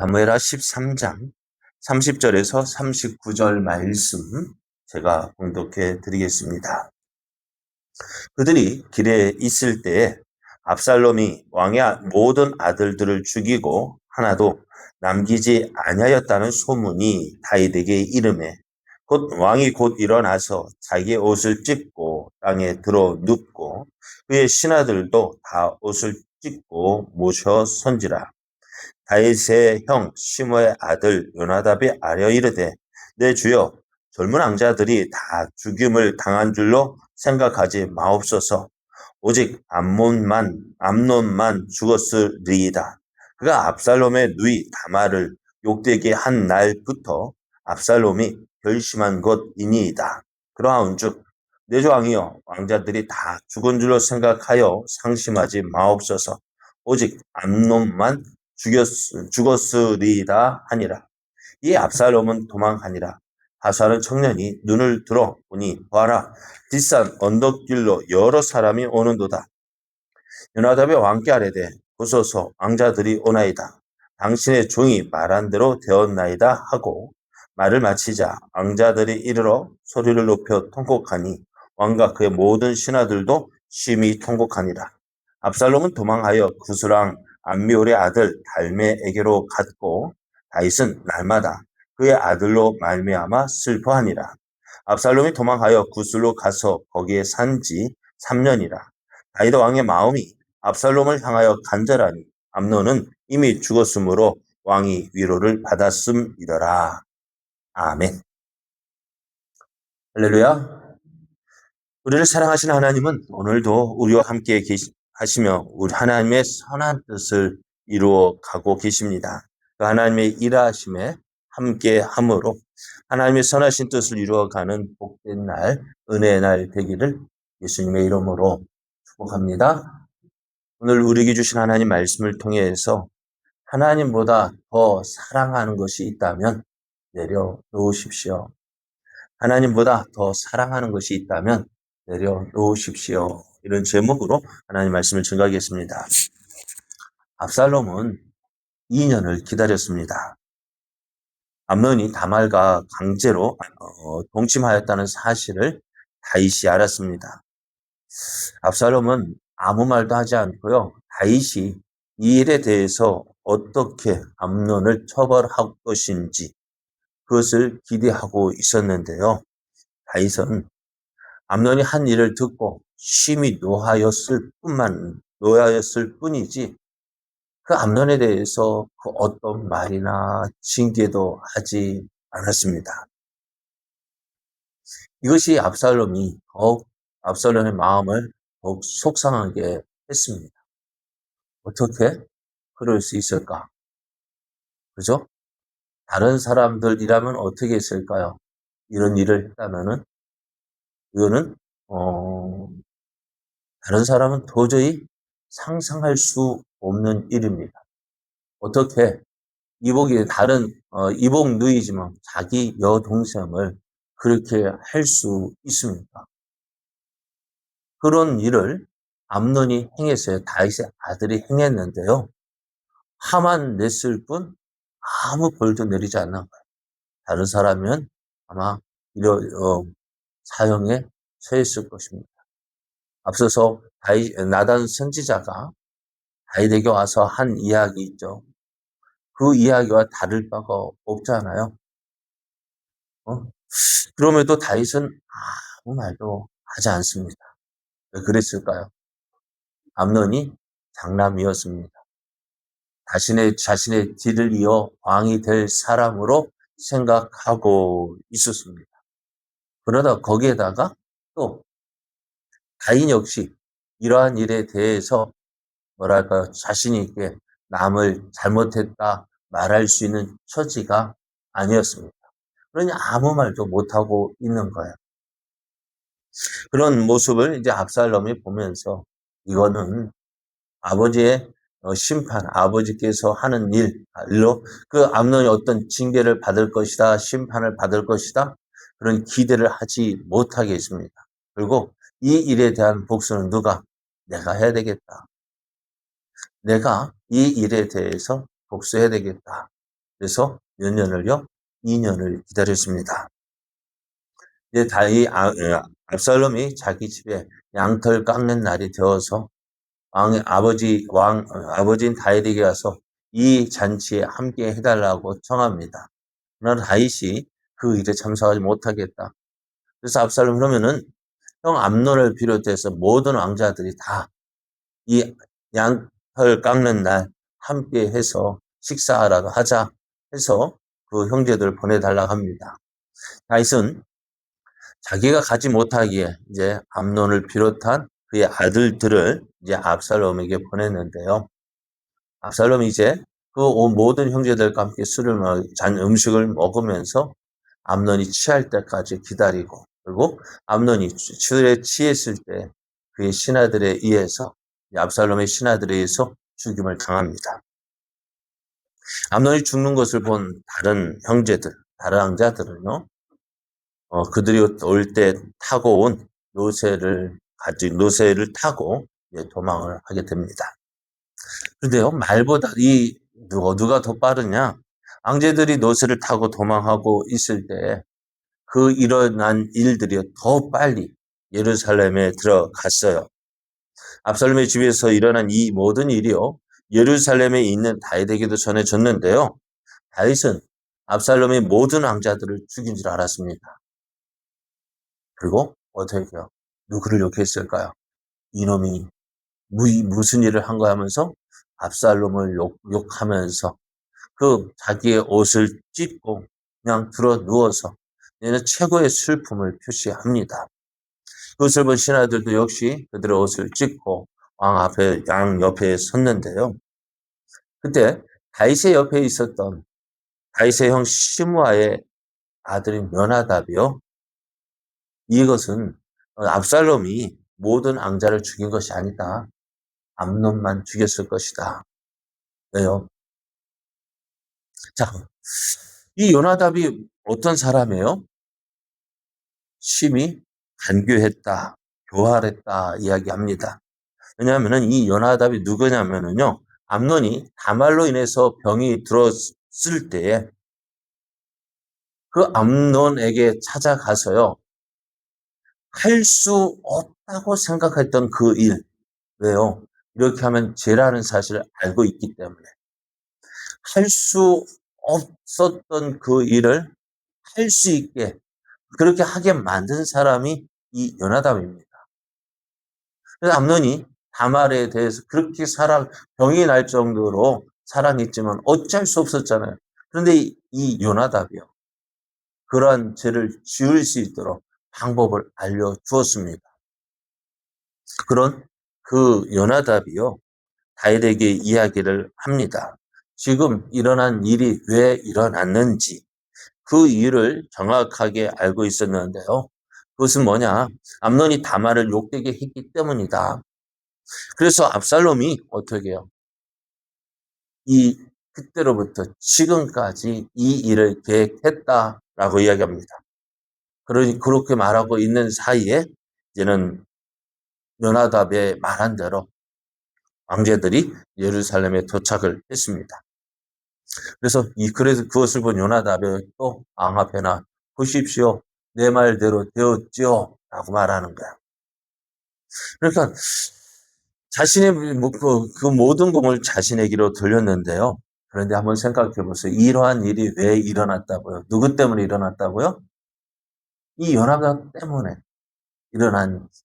사무엘하 13장 30절에서 39절 말씀 제가 봉독해 드리겠습니다. 그들이 길에 있을 때에 압살롬이 왕의 모든 아들들을 죽이고 하나도 남기지 아니하였다는 소문이 다윗에게 이르매 왕이 곧 일어나서 자기의 옷을 찢고 땅에 들어 눕고 그의 신하들도 다 옷을 찢고 모셔 선지라. 다윗의 형 시므의 아들 요나답이 아뢰어 이르되 내 주여 젊은 왕자들이 다 죽임을 당한 줄로 생각하지 마옵소서. 오직 암논만 죽었으리이다. 그가 압살롬의 누이 다말을 욕되게 한 날부터 압살롬이 결심한 것이니이다. 그러하온즉 내 주 왕이여 왕자들이 다 죽은 줄로 생각하여 상심하지 마옵소서. 오직 암논만 죽었으리이다 하니라. 이 압살롬은 도망하니라. 하사는 청년이 눈을 들어 보니 보아라 뒷산 언덕길로 여러 사람이 오는도다. 요나답이 왕께 아뢰되 보소서 왕자들이 오나이다. 당신의 종이 말한 대로 되었나이다 하고 말을 마치자 왕자들이 이르러 소리를 높여 통곡하니 왕과 그의 모든 신하들도 심히 통곡하니라. 압살롬은 도망하여 구스랑 암미올의 아들 달메에게로 갔고 다윗은 날마다 그의 아들로 말미암아 슬퍼하니라. 압살롬이 도망하여 구슬로 가서 거기에 산지 3년이라. 다윗 왕의 마음이 압살롬을 향하여 간절하니 암논은 이미 죽었으므로 왕이 위로를 받았음이더라. 아멘. 할렐루야. 우리를 사랑하시는 하나님은 오늘도 우리와 함께 하시며 우리 하나님의 선한 뜻을 이루어 가고 계십니다. 그 하나님의 일하심에 함께 함으로 하나님의 선하신 뜻을 이루어가는 복된 날, 은혜의 날 되기를 예수님의 이름으로 축복합니다. 오늘 우리에게 주신 하나님 말씀을 통해서 하나님보다 더 사랑하는 것이 있다면 내려놓으십시오. 하나님보다 더 사랑하는 것이 있다면 내려놓으십시오. 이런 제목으로 하나님 말씀을 증거하겠습니다. 압살롬은 2년을 기다렸습니다. 암논이 다말과 강제로 동침하였다는 사실을 다윗이 알았습니다. 압살롬은 아무 말도 하지 않고요. 다윗이 이 일에 대해서 어떻게 암논을 처벌할 것인지 그것을 기대하고 있었는데요. 다윗은 암논이 한 일을 듣고 심히 노하였을 뿐이지 그 암논에 대해서 그 어떤 말이나 징계도 하지 않았습니다. 이것이 압살롬의 마음을 더욱 속상하게 했습니다. 어떻게 그럴 수 있을까? 그죠? 다른 사람들이라면 어떻게 했을까요? 이런 일을 했다면은 이거는 다른 사람은 도저히 상상할 수 없는 일입니다. 어떻게 이복 누이지만 자기 여동생을 그렇게 할 수 있습니까? 그런 일을 암논이 행했어요. 다윗의 아들이 행했는데요. 화만 냈을 뿐 아무 벌도 내리지 않는 거예요. 다른 사람이면 아마 사형에 처했을 것입니다. 앞서서 나단 선지자가 다윗에게 와서 한 이야기 있죠. 그 이야기와 다를 바가 없잖아요. 그럼에도 다윗은 아무 말도 하지 않습니다. 왜 그랬을까요? 암논이 장남이었습니다. 자신의 뒤를 이어 왕이 될 사람으로 생각하고 있었습니다. 그러다 거기에다가 또 다윗 역시 이러한 일에 대해서 자신 있게 남을 잘못했다 말할 수 있는 처지가 아니었습니다. 그러니 아무 말도 못하고 있는 거예요. 그런 모습을 이제 압살롬이 보면서 이거는 아버지의 심판, 아버지께서 하는 일로 그 암논이 어떤 징계를 받을 것이다, 심판을 받을 것이다, 그런 기대를 하지 못하게 했습니다. 그리고 이 일에 대한 복수는 내가 해야 되겠다. 내가 이 일에 대해서 복수해야 되겠다. 그래서 몇 년을요? 2년을 기다렸습니다. 이제 압살롬이 자기 집에 양털 깎는 날이 되어서 아버지인 다윗에게 가서 이 잔치에 함께 해달라고 청합니다. 그러나 다윗이 그 일에 참석하지 못하겠다. 그래서 압살롬 그러면은 형 암논을 비롯해서 모든 왕자들이 다 이 양털 깎는 날 함께 해서 식사라도 하자 해서 그 형제들을 보내달라고 합니다. 다윗은 자기가 가지 못하기에 이제 암논을 비롯한 그의 아들들을 이제 압살롬에게 보냈는데요. 압살롬이 이제 그 모든 형제들과 함께 잔 음식을 먹으면서 암논이 취할 때까지 기다리고, 그리고 암논이 술에 취했을 때 그의 신하들에 의해서, 압살롬의 신하들에 의해서 죽임을 당합니다. 암논이 죽는 것을 본 다른 형제들, 다른 왕자들은요, 그들이 올 때 타고 온 노새를 타고 도망을 하게 됩니다. 그런데요, 말보다 누가 더 빠르냐? 왕제들이 노새를 타고 도망하고 있을 때 그 일어난 일들이 더 빨리 예루살렘에 들어갔어요. 압살롬의 집에서 일어난 이 모든 일이요, 예루살렘에 있는 다윗에게도 전해졌는데요. 다윗은 압살롬의 모든 왕자들을 죽인 줄 알았습니다. 그리고 어떻게 해요? 누구를 욕했을까요? 이놈이 무슨 일을 한 거야 하면서 압살롬을 욕하면서 그 자기의 옷을 찢고 그냥 들어 누워서 얘는 최고의 슬픔을 표시합니다. 그것을 본 신하들도 역시 그들의 옷을 찢고 양 옆에 섰는데요. 그때 다윗의 옆에 있었던 다윗의 형 시므아의 아들인 면하답이요. 이것은 압살롬이 모든 왕자를 죽인 것이 아니다. 암논만 죽였을 것이다. 왜요? 자, 이 요나답이 어떤 사람이에요? 심히 간교했다, 교활했다 이야기합니다. 왜냐하면 이 요나답이 누구냐면요, 암논이 다말로 인해서 병이 들었을 때에 그 암논에게 찾아가서요, 할 수 없다고 생각했던 그 일. 왜요? 이렇게 하면 죄라는 사실을 알고 있기 때문에 할 수 없었던 그 일을 할 수 있게 그렇게 하게 만든 사람이 이 요나답입니다. 그래서 암논이 다말에 대해서 그렇게 병이 날 정도로 사랑했지만 어쩔 수 없었잖아요. 그런데 이 요나답이요, 그러한 죄를 지을 수 있도록 방법을 알려주었습니다. 그런 그 요나답이요, 다윗에게 이야기를 합니다. 지금 일어난 일이 왜 일어났는지 그 이유를 정확하게 알고 있었는데요. 그것은 뭐냐? 암논이 다말을 욕되게 했기 때문이다. 그래서 압살롬이 어떻게 해요? 그때로부터 지금까지 이 일을 계획했다라고 이야기합니다. 그렇게 말하고 있는 사이에 이제는 요나답의 말한 대로 왕제들이 예루살렘에 도착을 했습니다. 그래서 그것을 본 요나답이 또 왕 앞에 나 보십시오. 내 말대로 되었지요. 라고 말하는 거야. 그러니까 자신의 그 모든 공을 자신에게로 돌렸는데요. 그런데 한번 생각해 보세요. 이러한 일이 왜 일어났다고요? 누구 때문에 일어났다고요? 이 요나답 때문에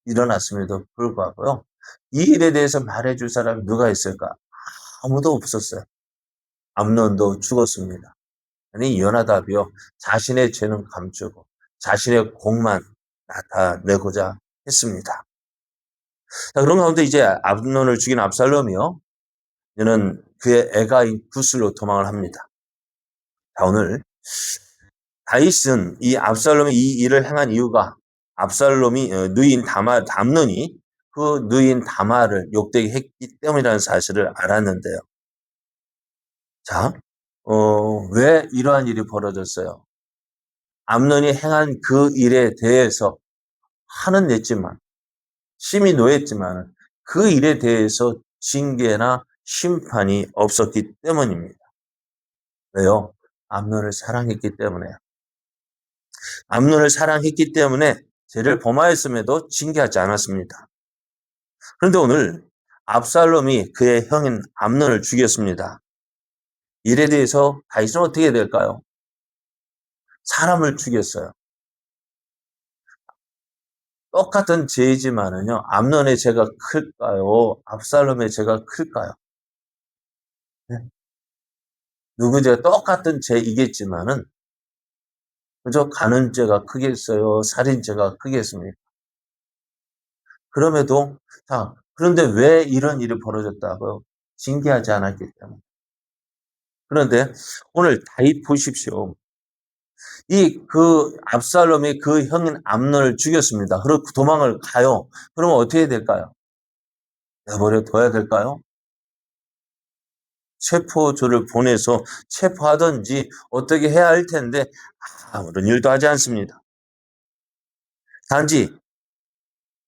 일어났음에도 불구하고요. 이 일에 대해서 말해줄 사람이 누가 있을까? 아무도 없었어요. 암논도 죽었습니다. 아니, 요나답이요, 자신의 죄는 감추고 자신의 공만 나타내고자 했습니다. 자, 그런 가운데 이제 암논을 죽인 압살롬이요, 이는 그의 애가인 굿으로 도망을 합니다. 자, 오늘 다윗은 이 압살롬이 이 일을 행한 이유가 압살롬이 암논이 그 누인 다말을 욕되게 했기 때문이라는 사실을 알았는데요. 자, 왜 이러한 일이 벌어졌어요? 암논이 행한 그 일에 대해서 화는 냈지만, 심히 노했지만 그 일에 대해서 징계나 심판이 없었기 때문입니다. 왜요? 암논을 사랑했기 때문에요. 암논을 사랑했기 때문에 죄를 범하였음에도 징계하지 않았습니다. 그런데 오늘 압살롬이 그의 형인 암논을 죽였습니다. 이에 대해서 다윗은 어떻게 될까요? 사람을 죽였어요. 똑같은 죄이지만은요, 암논의 죄가 클까요? 압살롬의 죄가 클까요? 네? 누구 죄가 똑같은 죄이겠지만은, 그저 간음죄가 크겠어요? 살인죄가 크겠습니까? 그럼에도, 자, 그런데 왜 이런 일이 벌어졌다고요? 징계하지 않았기 때문에. 그런데 오늘 다윗 보십시오. 압살롬이 그 형인 암논을 죽였습니다. 그리고 도망을 가요. 그러면 어떻게 될까요? 내버려 둬야 될까요? 체포조를 보내서 체포하든지 어떻게 해야 할 텐데 아무런 일도 하지 않습니다. 단지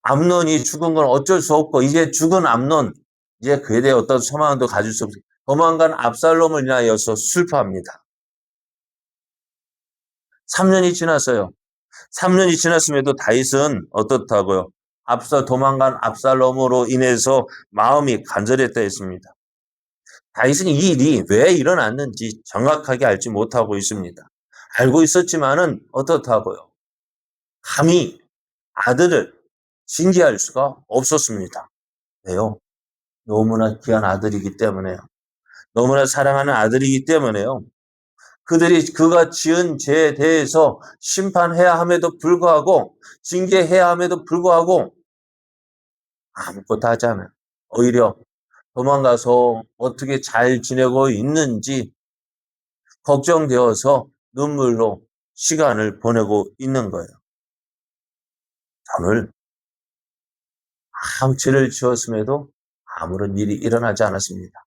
암논이 죽은 건 어쩔 수 없고 이제 죽은 암논, 이제 그에 대해 어떤 소망도 가질 수 없습니다. 도망간 압살롬을 인하여서 슬퍼합니다. 3년이 지났어요. 3년이 지났음에도 다윗은 어떻다고요? 도망간 압살롬으로 인해서 마음이 간절했다 했습니다. 다윗은 이 일이 왜 일어났는지 정확하게 알지 못하고 있습니다. 알고 있었지만은 어떻다고요? 감히 아들을 징계할 수가 없었습니다. 왜요? 너무나 귀한 아들이기 때문에요. 너무나 사랑하는 아들이기 때문에요. 그가 지은 죄에 대해서 심판해야 함에도 불구하고, 징계해야 함에도 불구하고 아무것도 하지 않아요. 오히려 도망가서 어떻게 잘 지내고 있는지 걱정되어서 눈물로 시간을 보내고 있는 거예요. 오늘 아무 죄를 지었음에도 아무런 일이 일어나지 않았습니다.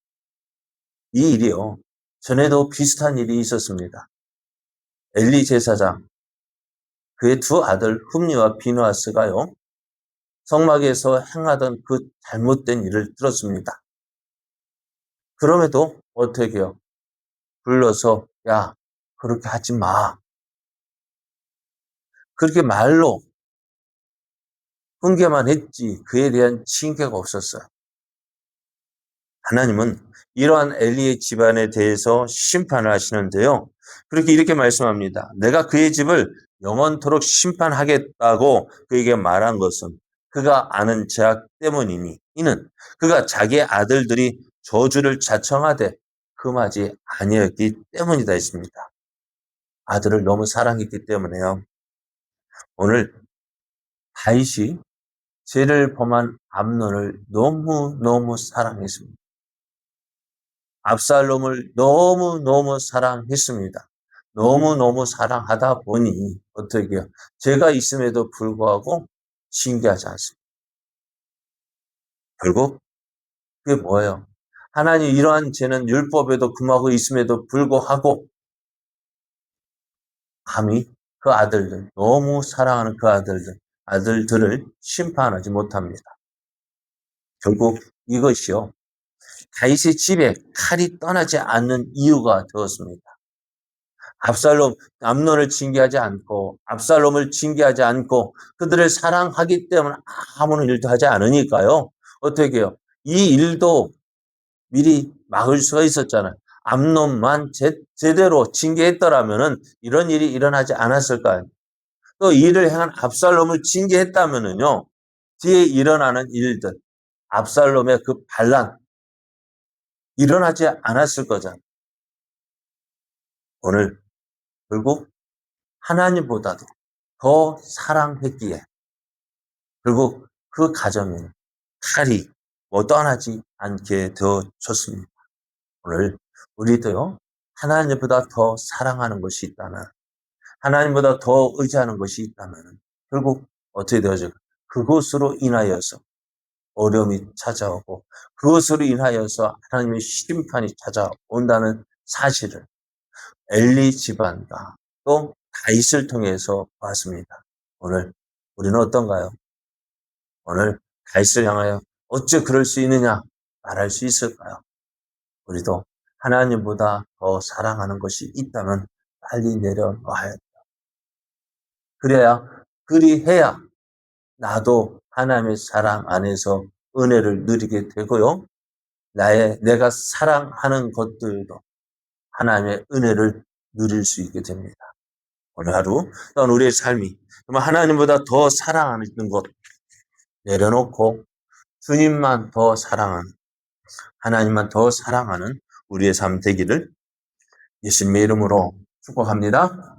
이 일이요. 전에도 비슷한 일이 있었습니다. 엘리 제사장, 그의 두 아들 흠니와 비누아스가요. 성막에서 행하던 그 잘못된 일을 들었습니다. 그럼에도 어떻게 해요? 불러서 야, 그렇게 하지 마. 그렇게 말로 훈계만 했지 그에 대한 징계가 없었어요. 하나님은 이러한 엘리의 집안에 대해서 심판을 하시는데요. 그렇게 이렇게 말씀합니다. 내가 그의 집을 영원토록 심판하겠다고 그에게 말한 것은 그가 아는 죄악 때문이니 이는 그가 자기의 아들들이 저주를 자청하되 금하지 아니었기 때문이다 했습니다. 아들을 너무 사랑했기 때문에요. 오늘 다윗이 죄를 범한 암논을 너무너무 사랑했습니다. 압살롬을 너무너무 사랑했습니다. 너무너무 사랑하다 보니 어떻게 해요? 죄가 있음에도 불구하고 징계하지 않습니다. 결국 그게 뭐예요? 하나님 이러한 죄는 율법에도 금하고 있음에도 불구하고 감히 그 아들들, 너무 사랑하는 그 아들들을 심판하지 못합니다. 결국 이것이요. 다윗의 집에 칼이 떠나지 않는 이유가 되었습니다. 암논을 징계하지 않고, 압살롬을 징계하지 않고, 그들을 사랑하기 때문에 아무런 일도 하지 않으니까요. 어떻게 해요? 이 일도 미리 막을 수가 있었잖아요. 암논만 제대로 징계했더라면은 이런 일이 일어나지 않았을까요? 또 이 일을 행한 압살롬을 징계했다면은요, 뒤에 일어나는 일들, 압살롬의 그 반란, 일어나지 않았을 거잖아요. 오늘 결국 하나님보다도 더 사랑했기에 결국 그 가정에는 칼이 떠나지 않게 되어졌습니다. 오늘 우리도요, 하나님보다 더 사랑하는 것이 있다면, 하나님보다 더 의지하는 것이 있다면 결국 어떻게 되어질까? 그것으로 인하여서 어려움이 찾아오고 그것으로 인하여서 하나님의 심판이 찾아온다는 사실을 엘리 집안과 또 다윗을 통해서 봤습니다. 오늘 우리는 어떤가요? 오늘 다윗을 향하여 어찌 그럴 수 있느냐 말할 수 있을까요? 우리도 하나님보다 더 사랑하는 것이 있다면 빨리 내려놔야 돼요. 그리해야 나도 하나님의 사랑 안에서 은혜를 누리게 되고요. 내가 사랑하는 것들도 하나님의 은혜를 누릴 수 있게 됩니다. 오늘 하루 또한 우리의 삶이 정말 하나님보다 더 사랑하는 것 내려놓고 주님만 더 사랑하는, 하나님만 더 사랑하는 우리의 삶 되기를 예수님의 이름으로 축복합니다.